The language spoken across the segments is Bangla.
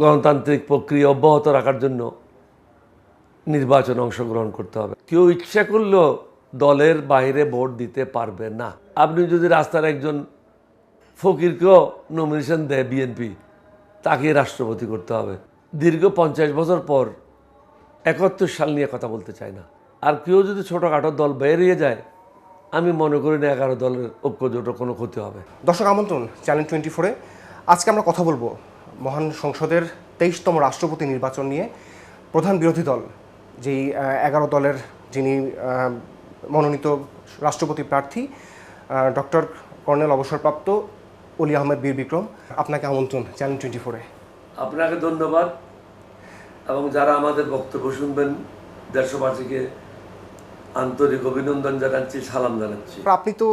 গণতান্ত্রিক প্রক্রিয়া অব্যাহত রাখার জন্য নির্বাচনে অংশগ্রহণ করতে হবে। কেউ ইচ্ছা করলেও দলের বাইরে ভোট দিতে পারবে না। আপনি যদি রাস্তার একজন ফকিরকেও নমিনেশন দেয় বিএনপি, তাকে রাষ্ট্রপতি করতে হবে। দীর্ঘ 50 বছর পর 71 সাল নিয়ে কথা বলতে চায় না। আর কেউ যদি ছোটোখাটো দল বেরিয়ে যায়, আমি মনে করি না 11 দলের ঐক্যজোটের কোনো ক্ষতি হবে। দর্শক আমন্ত্রণ চ্যানেল 24-এ। আজকে আমরা কথা বলবো মহান সংসদের 23তম রাষ্ট্রপতি নির্বাচন নিয়ে। প্রধান বিরোধী দল যেই 11 দলের যিনি মনোনীত রাষ্ট্রপতি প্রার্থী ডক্টর কর্নেল অবসরপ্রাপ্ত অলি আহমেদ বীর বিক্রম, আপনাকে আমন্ত্রণ চ্যানেল 24-এ। আপনাকে ধন্যবাদ, এবং যারা আমাদের বক্তব্য শুনবেন দেশবাসীকে আন্তরিক অভিনন্দন জানাচ্ছি, সালাম জানাচ্ছি। আপনি তো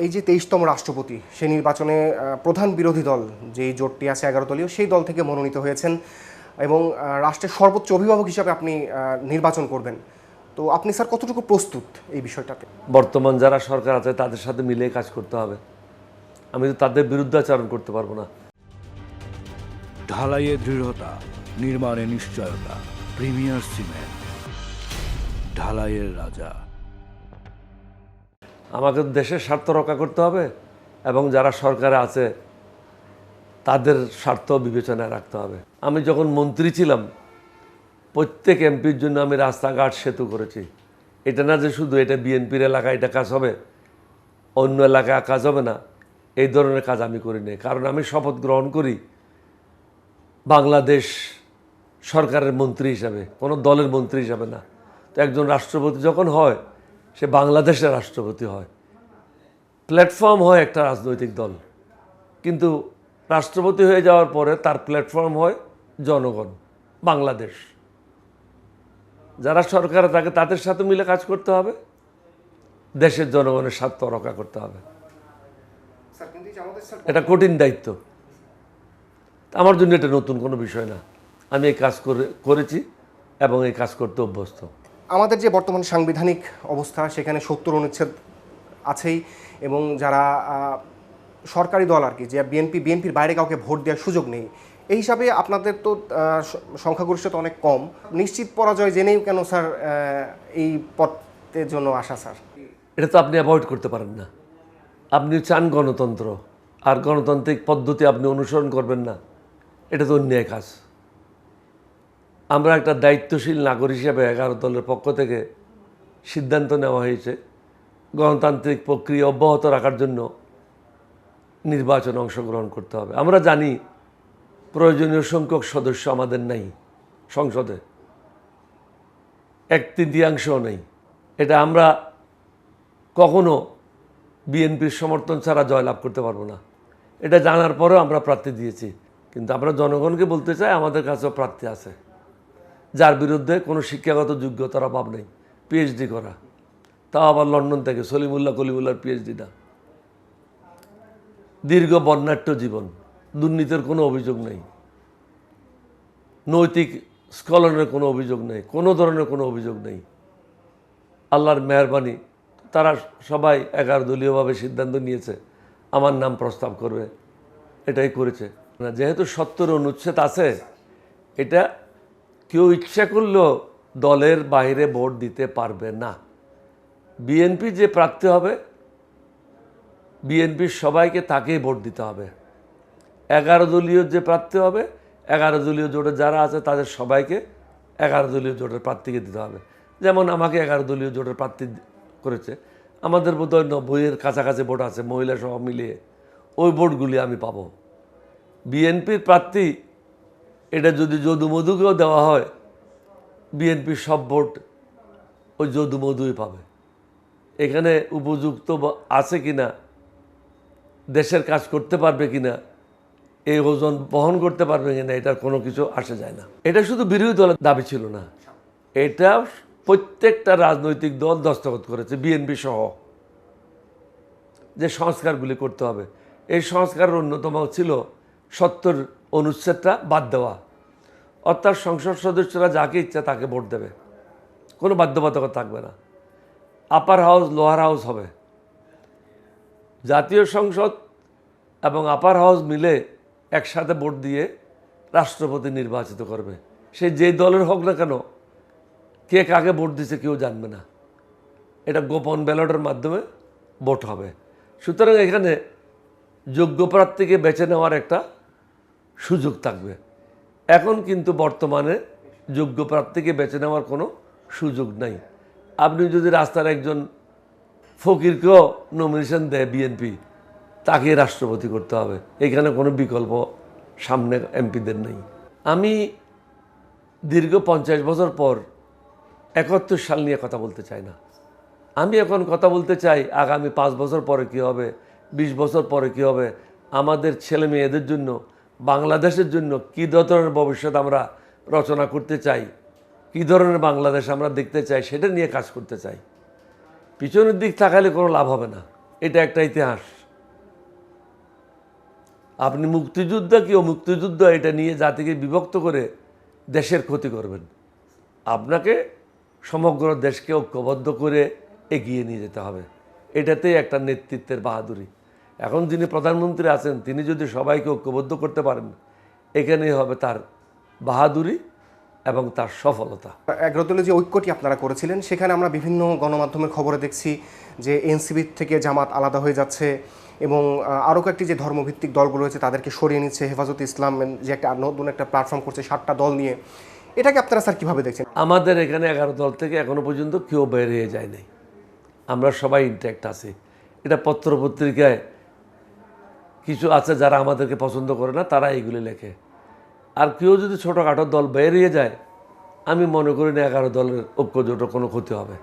এই যে 23তম রাষ্ট্রপতি, সেই নির্বাচনে প্রধান বিরোধী দল যেই জোটটি আছে 11 দলীয়, সেই দল থেকে মনোনীত হয়েছেন এবং রাষ্ট্রের সর্বোচ্চ অভিভাবক হিসাবে আপনি নির্বাচন করবেন। তো আপনি স্যার কতটুকু প্রস্তুত এই বিষয়টাতে? বর্তমান যারা সরকার আছে তাদের সাথে মিলে কাজ করতে হবে। আমি তো তাদের বিরুদ্ধাচরণ করতে পারবো না। ঢালাইয়ে দৃঢ়তা, নির্মাণে নিশ্চয়তা। প্রিমিয়ার সিমেন্ট, ঢালাইয়ের রাজা। আমাকে দেশের স্বার্থ রক্ষা করতে হবে এবং যারা সরকারে আছে তাদের স্বার্থ বিবেচনায় রাখতে হবে। আমি যখন মন্ত্রী ছিলাম, প্রত্যেক এমপির জন্য আমি রাস্তাঘাট সেতু করেছি। এটা না যে শুধু এটা বিএনপির এলাকায় এটা কাজ হবে, অন্য এলাকায় কাজ হবে না, এই ধরনের কাজ আমি করিনি। কারণ আমি শপথ গ্রহণ করি বাংলাদেশ সরকারের মন্ত্রী হিসাবে, কোনো দলের মন্ত্রী হিসাবে না। তো একজন রাষ্ট্রপতি যখন হয়, সে বাংলাদেশের রাষ্ট্রপতি হয়। প্ল্যাটফর্ম হয় একটা রাজনৈতিক দল, কিন্তু রাষ্ট্রপতি হয়ে যাওয়ার পরে তার প্ল্যাটফর্ম হয় জনগণ, বাংলাদেশ। যারা সরকারে থাকে তাদের সাথে মিলে কাজ করতে হবে, দেশের জনগণের স্বার্থ রক্ষা করতে হবে। এটা কঠিন দায়িত্ব। আমার জন্য এটা নতুন কোনো বিষয় না। আমি এই কাজ করেছি এবং এই কাজ করতে অভ্যস্ত। আমাদের যে বর্তমান সাংবিধানিক অবস্থা, সেখানে 70 অনুচ্ছেদ আছেই, এবং যারা সরকারি দল আর কি, যে বিএনপির বাইরে কাউকে ভোট দেওয়ার সুযোগ নেই। এই হিসাবে আপনাদের তো সংখ্যাগরিষ্ঠতা অনেক কম। নিশ্চিত পরাজয় জেনেও কেন স্যার এই পদের জন্য আসা স্যার? এটা তো আপনি অ্যাভয়েড করতে পারেন না। আপনি চান গণতন্ত্র, আর গণতান্ত্রিক পদ্ধতি আপনি অনুসরণ করবেন না, এটা তো অন্যায় কাজ। আমরা একটা দায়িত্বশীল নাগরিক হিসেবে 11 দলের পক্ষ থেকে সিদ্ধান্ত নেওয়া হয়েছে গণতান্ত্রিক প্রক্রিয়া অব্যাহত রাখার জন্য নির্বাচনে অংশগ্রহণ করতে হবে। আমরা জানি প্রয়োজনীয় সংখ্যক সদস্য আমাদের নাই সংসদে, 1/3 নেই। এটা আমরা কখনো বিএনপির সমর্থন ছাড়া জয়লাভ করতে পারবো না। এটা জানার পরেও আমরা প্রার্থী দিয়েছি, কিন্তু আমরা জনগণকে বলতে চাই আমাদের কাছেও প্রার্থী আছে যার বিরুদ্ধে কোনো শিক্ষাগত যোগ্যতার অভাব নেই, পিএইচডি করা, তাও আবার লন্ডন থেকে, সলিমুল্লাহ কলিমুল্লাহর পিএইচডি না। দীর্ঘ বর্ণাঢ্য জীবন, দুর্নীতির কোনো অভিযোগ নেই, নৈতিক স্খলনের কোনো অভিযোগ নেই, কোনো ধরনের কোনো অভিযোগ নেই। আল্লাহর মেহরবানি, তারা সবাই 11 দলীয়ভাবে সিদ্ধান্ত নিয়েছে আমার নাম প্রস্তাব করবে, এটাই করেছে। যেহেতু 70 অনুচ্ছেদ আছে, এটা কেউ ইচ্ছা করলেও দলের বাইরে ভোট দিতে পারবে না। বিএনপি যে প্রার্থী হবে, বিএনপির সবাইকে তাকেই ভোট দিতে হবে। 11 দলীয় যে প্রার্থী হবে, 11 দলীয় জোটে যারা আছে তাদের সবাইকে 11 দলীয় জোটের প্রার্থীকে দিতে হবে। যেমন আমাকে 11 দলীয় জোটের প্রার্থী করেছে, আমাদের বোধহয় 90-এর কাছাকাছি ভোট আছে মহিলা সহ মিলিয়ে, ওই ভোটগুলি আমি পাবো। বিএনপির প্রার্থী এটা যদি যদুমধুকেও দেওয়া হয়, বিএনপির সব ভোট ওই যদুমধুই পাবে। এখানে উপযুক্ত আছে কিনা, দেশের কাজ করতে পারবে কিনা, এই ওজন বহন করতে পারবে কিনা, এটার কোনো কিছু আসে যায় না। এটা শুধু বিরোধী দলের দাবি ছিল না, এটা প্রত্যেকটা রাজনৈতিক দল দস্তখত করেছে, বিএনপি সহ, যে সংস্কারগুলি করতে হবে। এই সংস্কারের অন্যতম ছিল 70 অনুচ্ছেদটা বাদ দেওয়া, অর্থাৎ সংসদ সদস্যরা যাকে ইচ্ছা তাকে ভোট দেবে, কোনো বাধ্যবাধকতা থাকবে না। আপার হাউস লোয়ার হাউস হবে, জাতীয় সংসদ এবং আপার হাউস মিলে একসাথে ভোট দিয়ে রাষ্ট্রপতি নির্বাচিত করবে। সে যেই দলের হোক না কেন, কে কাকে ভোট দিছে কেউ জানবে না, এটা গোপন ব্যালটের মাধ্যমে ভোট হবে। সুতরাং এখানে যোগ্য প্রার্থীকে বেছে নেওয়ার একটা সুযোগ থাকবে। এখন কিন্তু বর্তমানে যোগ্য প্রার্থীকে বেছে নেওয়ার কোনো সুযোগ নাই। আপনি যদি রাস্তার একজন ফকিরকেও নমিনেশন দেয় বিএনপি, তাকে রাষ্ট্রপতি করতে হবে, এখানে কোনো বিকল্প সামনে এমপিদের নেই। আমি দীর্ঘ 50 বছর পর 71 সাল নিয়ে কথা বলতে চাই না। আমি এখন কথা বলতে চাই আগামী 5 বছর পরে কী হবে, 20 বছর পরে কী হবে, আমাদের ছেলে মেয়েদের জন্য, বাংলাদেশের জন্য কী ধরনের ভবিষ্যৎ আমরা রচনা করতে চাই, কী ধরনের বাংলাদেশ আমরা দেখতে চাই, সেটা নিয়ে কাজ করতে চাই। পিছনের দিক তাকালে কোনো লাভ হবে না, এটা একটা ইতিহাস। আপনি মুক্তিযোদ্ধা কি মুক্তিযুদ্ধ এটা নিয়ে জাতিকে বিভক্ত করে দেশের ক্ষতি করবেন। আপনাকে সমগ্র দেশকে ঐক্যবদ্ধ করে এগিয়ে নিয়ে যেতে হবে, এটাতেই একটা নেতৃত্বের বাহাদুরি। এখন যিনি প্রধানমন্ত্রী আছেন তিনি যদি সবাইকে ঐক্যবদ্ধ করতে পারেন, এখানেই হবে তার বাহাদুরি এবং তার সফলতা। 11 দলের যে ঐক্যটি আপনারা করেছিলেন, সেখানে আমরা বিভিন্ন গণমাধ্যমের খবরে দেখছি যে এনসিপি থেকে জামাত আলাদা হয়ে যাচ্ছে এবং আরও কয়েকটি যে ধর্মভিত্তিক দলগুলো রয়েছে তাদেরকে সরিয়ে নিচ্ছে। হেফাজতে ইসলাম যে একটা নতুন একটা প্ল্যাটফর্ম করছে 7টা দল নিয়ে, এটাকে আপনারা স্যার কীভাবে দেখছেন? আমাদের এখানে 11 দল থেকে এখনো পর্যন্ত কেউ বের হয়ে যায় নাই, আমরা সবাই ইন্ট্যাক্ট আছি। এটা পত্রপত্রিকায় কিছু আছে যারা আমাদেরকে পছন্দ করে না, তারা এইগুলি লেখে। আর কেউ যদি ছোটোখাটো দল বেরিয়ে যায়, আমি মনে করি না 11 দলের ঐক্যজোটের কোনো ক্ষতি হবে।